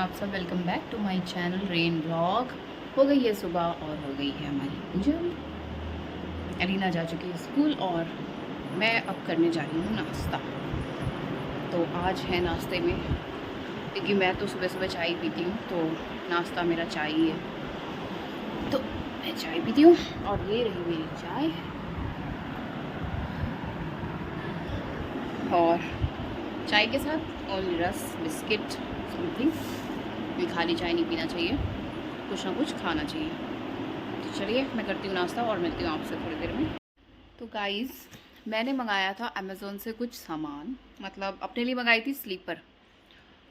आप सब, welcome back to my channel rain blog. हो गई है सुबह और हो गई है हमारी पूजा। एलिना जा चुकी है स्कूल और मैं अब करने जा रही हूँ नाश्ता। तो आज है नाश्ते में, क्योंकि मैं तो सुबह सुबह चाय पीती हूँ, तो नाश्ता मेरा चाय ही है। तो मैं चाय पीती हूँ और ये रही मेरी चाय। और चाय के साथ ओनली रस, बिस्किट, समथिंग। भी खाली चाय नहीं पीना चाहिए, कुछ ना कुछ खाना चाहिए। तो चलिए मैं करती हूँ नाश्ता और मिलती हूँ आपसे थोड़ी देर में। तो गाइज़, मैंने मंगाया था अमेज़ोन से कुछ सामान, मतलब अपने लिए मंगाई थी स्लीपर।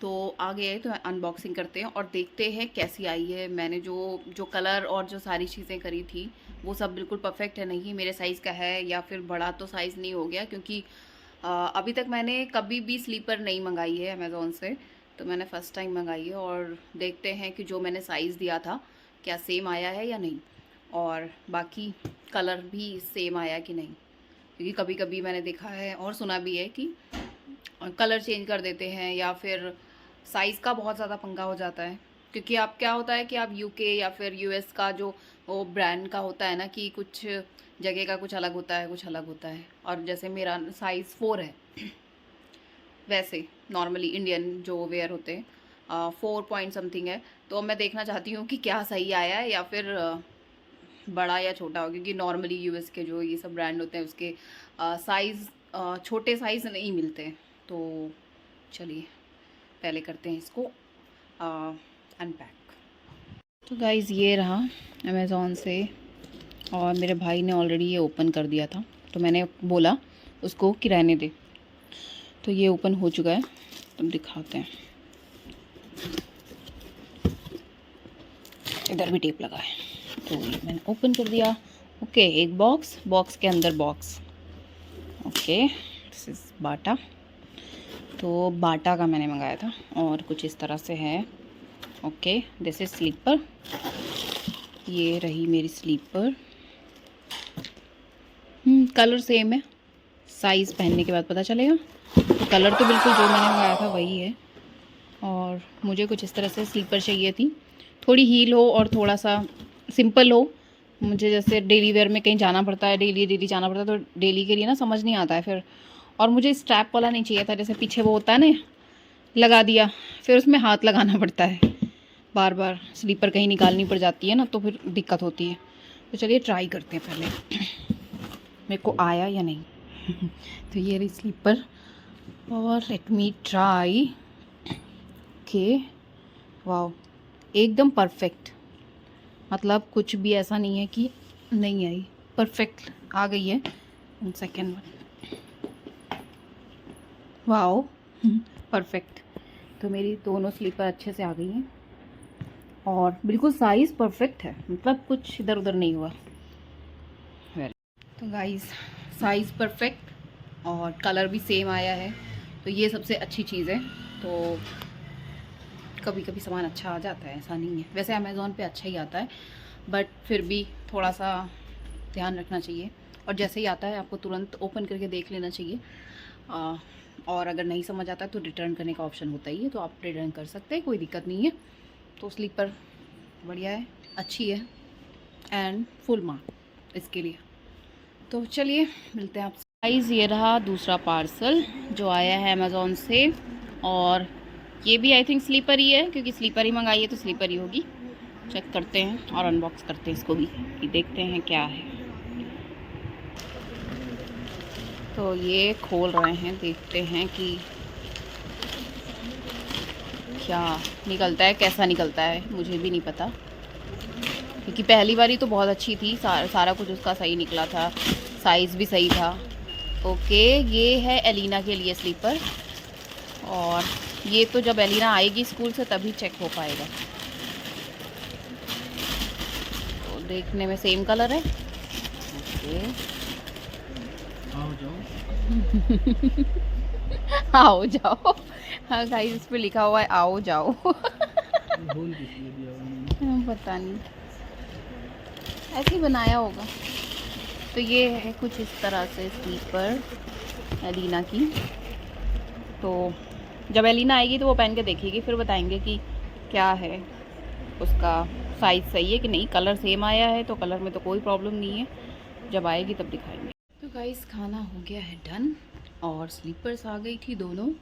तो आ गए हैं, तो अनबॉक्सिंग करते हैं और देखते हैं कैसी आई है। मैंने जो जो कलर और जो सारी चीज़ें करी थी वो सब बिल्कुल परफेक्ट है, नहीं मेरे साइज़ का है या फिर बड़ा तो साइज़ नहीं हो गया, क्योंकि अभी तक मैंने कभी भी स्लीपर नहीं मंगाई है अमेज़ोन से। तो मैंने फ़र्स्ट टाइम मंगाई है और देखते हैं कि जो मैंने साइज़ दिया था क्या सेम आया है या नहीं, और बाकी कलर भी सेम आया कि नहीं। क्योंकि कभी कभी मैंने देखा है और सुना भी है कि कलर चेंज कर देते हैं या फिर साइज़ का बहुत ज़्यादा पंगा हो जाता है। क्योंकि आप क्या होता है कि आप यूके या फिर यूएस का जो वो ब्रांड का होता है ना, कि कुछ जगह का कुछ अलग होता है, कुछ अलग होता है। और जैसे मेरा साइज़ 4 है, वैसे नॉर्मली इंडियन जो वेयर होते हैं 4 पॉइंट समथिंग है। तो मैं देखना चाहती हूँ कि क्या सही आया है या फिर बड़ा या छोटा हो, क्योंकि नॉर्मली यूएस के जो ये सब ब्रांड होते हैं उसके साइज़ छोटे साइज़ नहीं मिलते हैं। तो चलिए पहले करते हैं इसको अनपैक। तो गाइज़ ये रहा अमेज़ॉन से, और मेरे भाई ने ऑलरेडी ये ओपन कर दिया था, तो मैंने बोला उसको कि रहने दे। तो ये ओपन हो चुका है, तुम दिखाते हैं। इधर भी टेप लगा है, तो ये मैंने ओपन कर दिया। ओके, एक बॉक्स के अंदर बॉक्स। ओके, दिस इज़ बाटा। तो बाटा का मैंने मंगाया था और कुछ इस तरह से है। Okay, this is slipper. ये रही मेरी स्लीपर। कलर सेम है, साइज़ पहनने के बाद पता चलेगा। तो कलर तो बिल्कुल जो मैंने मंगाया था वही है। और मुझे कुछ इस तरह से स्लीपर चाहिए थी, थोड़ी हील हो और थोड़ा सा सिंपल हो। मुझे जैसे डेली वेयर में कहीं जाना पड़ता है, डेली जाना पड़ता है, तो डेली के लिए ना समझ नहीं आता है फिर। और मुझे स्ट्रैप वाला नहीं चाहिए था, जैसे पीछे वो होता है ना, लगा दिया फिर उसमें हाथ लगाना पड़ता है, बार बार स्लीपर कहीं निकालनी पड़ जाती है ना, तो फिर दिक्कत होती है। तो चलिए ट्राई करते हैं पहले मेरे को आया या नहीं। तो ये रही स्लीपर और let me try. Okay, wow, एकदम परफेक्ट। मतलब कुछ भी ऐसा नहीं है कि नहीं आई, परफेक्ट आ गई है। Second one, wow, perfect. तो मेरी दोनों स्लीपर अच्छे से आ गई हैं और बिल्कुल साइज़ परफेक्ट है, मतलब कुछ इधर उधर नहीं हुआ। तो गाइस, साइज़ परफेक्ट और कलर भी सेम आया है, तो ये सबसे अच्छी चीज़ है। तो कभी कभी सामान अच्छा आ जाता है, ऐसा नहीं है। वैसे अमेज़ॉन पे अच्छा ही आता है, बट फिर भी थोड़ा सा ध्यान रखना चाहिए। और जैसे ही आता है आपको तुरंत ओपन करके देख लेना चाहिए। और अगर नहीं समझ आता है तो रिटर्न करने का ऑप्शन होता ही है, तो आप रिटर्न कर सकते हैं, कोई दिक्कत नहीं है। तो स्लीपर बढ़िया है, अच्छी है, एंड फुल मार्क इसके लिए। तो चलिए मिलते हैं आपसे। गाइस, ये रहा दूसरा पार्सल जो आया है अमेज़ॉन से, और ये भी आई थिंक स्लीपर ही है, क्योंकि स्लीपर ही मंगाई है तो स्लीपर ही होगी। चेक करते हैं और अनबॉक्स करते हैं इसको भी, कि देखते हैं क्या है। तो ये खोल रहे हैं, देखते हैं कि क्या निकलता है, कैसा निकलता है, मुझे भी नहीं पता। क्योंकि पहली बारी तो बहुत अच्छी थी, सारा कुछ उसका सही निकला था, साइज़ भी सही था। ओके, ये है एलिना के लिए स्लीपर, और ये तो जब एलिना आएगी स्कूल से तभी चेक हो पाएगा। तो देखने में सेम कलर है। ओके, आओ जाओ। आओ जाओ। हाँ गाइस, इस पे लिखा हुआ है आओ जाओ। होल किस लिए दिया उन्होंने? पता नहीं, ऐसे ही बनाया होगा। तो ये है कुछ इस तरह से स्लीपर एलिना की। तो जब एलिना आएगी तो वो पहन के देखेगी, फिर बताएंगे कि क्या है उसका साइज़ सही है कि नहीं। कलर सेम आया है तो कलर में तो कोई प्रॉब्लम नहीं है, जब आएगी तब दिखाएंगे। तो गाइस खाना हो गया है डन और स्लीपर्स आ गई थी दोनों,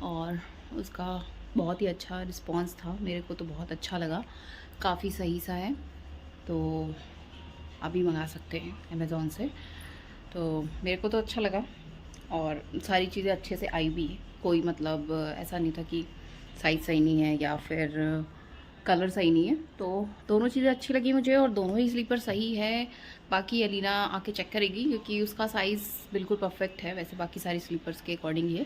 और उसका बहुत ही अच्छा रिस्पांस था, मेरे को तो बहुत अच्छा लगा, काफ़ी सही सा है। तो अभी मंगा सकते हैं अमेज़ॉन से, तो मेरे को तो अच्छा लगा और सारी चीज़ें अच्छे से आई भी। कोई मतलब ऐसा नहीं था कि साइज़ सही नहीं है या फिर कलर सही नहीं है, तो दोनों चीज़ें अच्छी लगी मुझे और दोनों ही स्लीपर सही है। बाकी अलीना आके चेक करेगी क्योंकि उसका साइज़ बिल्कुल परफेक्ट है, वैसे बाकी सारी स्लीपर्स के अकॉर्डिंग ही है,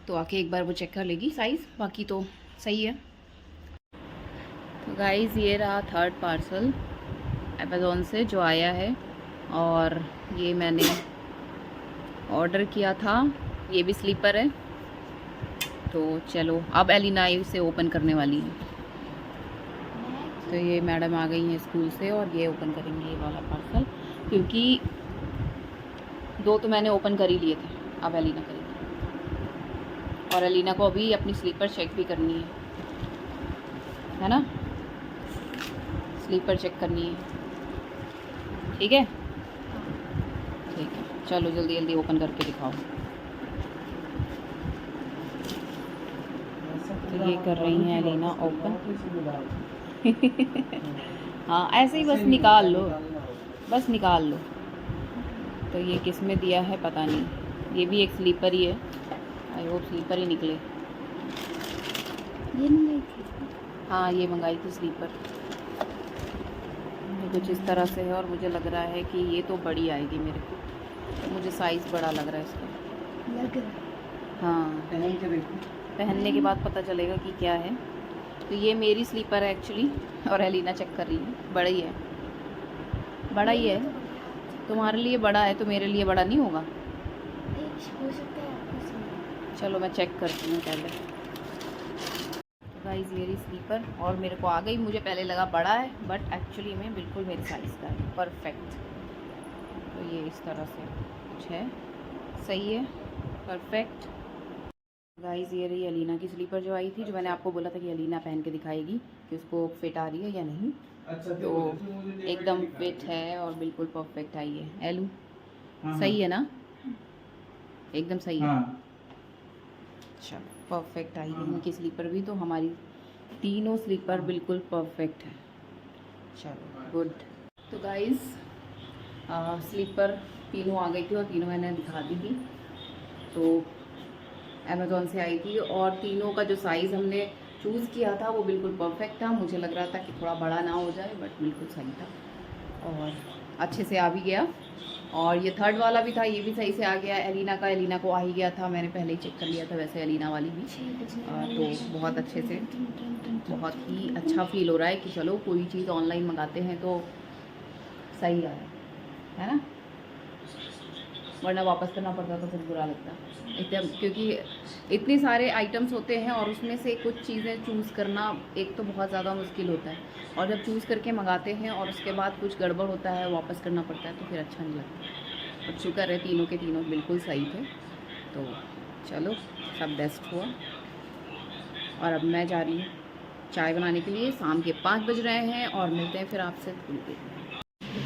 तो आके एक बार वो चेक कर लेगी साइज़, बाकी तो सही है। तो गाइज़ ये रहा थर्ड पार्सल अमेज़ॉन से जो आया है, और ये मैंने ऑर्डर किया था, ये भी स्लीपर है। तो चलो अब एलिना इसे ओपन करने वाली है। तो ये मैडम आ गई हैं स्कूल से और ये ओपन करेंगे ये वाला पार्सल, क्योंकि दो तो मैंने ओपन कर ही लिए थे, अब एलिना करेगी। और एलिना को अभी अपनी स्लीपर चेक भी करनी है ना, स्लीपर चेक करनी है, ठीक है ठीक है। चलो जल्दी जल्दी ओपन करके दिखाओ। तो ये कर रही हैं एलिना ओपन। हाँ ऐसे ही बस निकाल लो, बस निकाल लो। तो ये किस में दिया है पता नहीं, ये भी एक स्लीपर ही है, आई होप स्लीपर ही निकले। ये मंगाई थी, हाँ ये मंगाई थी स्लीपर, कुछ इस तरह से है और मुझे लग रहा है कि ये तो बड़ी आएगी मेरे को, तो मुझे साइज़ बड़ा लग रहा है इसका, लग रहा है। हाँ पहन के देखो, पहनने के बाद पता चलेगा कि क्या है। तो ये मेरी स्लीपर है एक्चुअली, और एलिना चेक कर रही है, बड़ा ही है, बड़ा ही है। तुम्हारे लिए बड़ा है तो मेरे लिए बड़ा नहीं होगा। चलो मैं चेक करती हूँ पहले। गाइस ये रही स्लीपर और मेरे को आ गई, मुझे पहले लगा बड़ा है बट एक्चुअली में बिल्कुल मेरे साइज़ का है, परफेक्ट। तो ये इस तरह से कुछ है, सही है, परफेक्ट। गाइस ये रही एलिना की स्लीपर जो आई थी, जो मैंने आपको बोला था कि एलिना पहन के दिखाएगी कि उसको फिट आ रही है या नहीं। तो एकदम फिट है और बिल्कुल परफेक्ट आई है। एलू सही है ना, एकदम सही है। चलो परफेक्ट आई है इनकी स्लीपर भी, तो हमारी तीनों स्लीपर बिल्कुल परफेक्ट है। चलो गुड। तो गाइस स्लीपर तीनों आ गई थी और तीनों मैंने दिखा दी थी, तो अमेज़ॉन से आई थी और तीनों का जो साइज़ हमने चूज़ किया था वो बिल्कुल परफेक्ट था। मुझे लग रहा था कि थोड़ा बड़ा ना हो जाए, बट बिल्कुल सही था और अच्छे से आ भी गया। और ये थर्ड वाला भी था, ये भी सही से आ गया। एलिना का, एलिना को आ ही गया था, मैंने पहले ही चेक कर लिया था वैसे एलिना वाली भी। तो बहुत अच्छे से, बहुत ही अच्छा फील हो रहा है कि चलो कोई चीज़ ऑनलाइन मंगाते हैं तो सही आ रहा है ना, वरना वापस करना पड़ता तो फिर बुरा लगता एकदम, क्योंकि इतने सारे आइटम्स होते हैं और उसमें से कुछ चीज़ें चूज़ करना एक तो बहुत ज़्यादा मुश्किल होता है, और जब चूज़ करके मंगाते हैं और उसके बाद कुछ गड़बड़ होता है, वापस करना पड़ता है, तो फिर अच्छा नहीं लगता। बट शुक्र है तीनों के तीनों बिल्कुल सही थे, तो चलो सब बेस्ट हुआ। और अब मैं जा रही हूँ चाय बनाने के लिए, शाम के 5 बज रहे हैं और मिलते हैं फिर आपसे थोड़ी देर।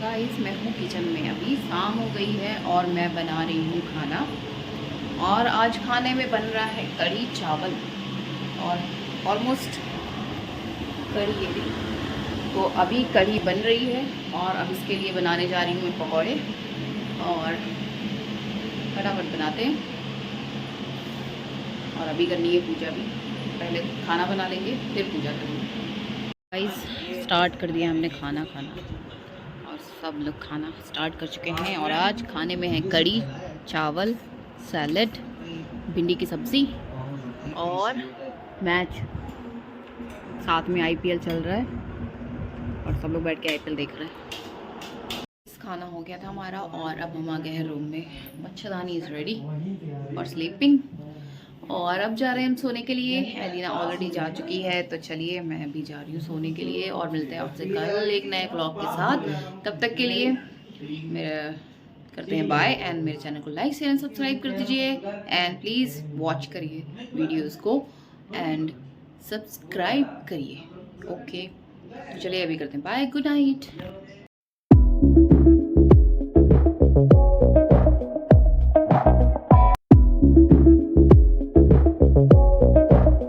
गाइस मैं हूँ किचन में, अभी शाम हो गई है और मैं बना रही हूँ खाना, और आज खाने में बन रहा है कढ़ी चावल और ऑलमोस्ट कढ़ी है भी। तो अभी कढ़ी बन रही है और अब इसके लिए बनाने जा रही हूँ मैं पकौड़े, और फटाफट बनाते हैं। और अभी करनी है पूजा भी, पहले खाना बना लेंगे फिर पूजा करेंगे। गाइस स्टार्ट कर दिया हमने खाना खाना, और सब लोग खाना स्टार्ट कर चुके हैं। और आज खाने में है कढ़ी चावल, सैलेड, भिंडी की सब्ज़ी और मैच, साथ में आईपीएल चल रहा है और सब लोग बैठ के आईपीएल देख रहे हैं। खाना हो गया था हमारा और अब हम आ गए हैं रूम में। मच्छरदानी इज़ रेडी और स्लीपिंग, और अब जा रहे हैं हम सोने के लिए। एलिना ऑलरेडी जा चुकी है, तो चलिए मैं भी जा रही हूँ सोने के लिए, और मिलते हैं आपसे कल एक नए ब्लॉग के साथ। तब तक के लिए मेरा करते हैं बाय, एंड मेरे चैनल को लाइक शेयर एंड सब्सक्राइब कर दीजिए, एंड प्लीज़ वॉच करिए वीडियोस को, एंड सब्सक्राइब करिए। ओके, तो चलिए अभी करते हैं बाय, गुड नाइट।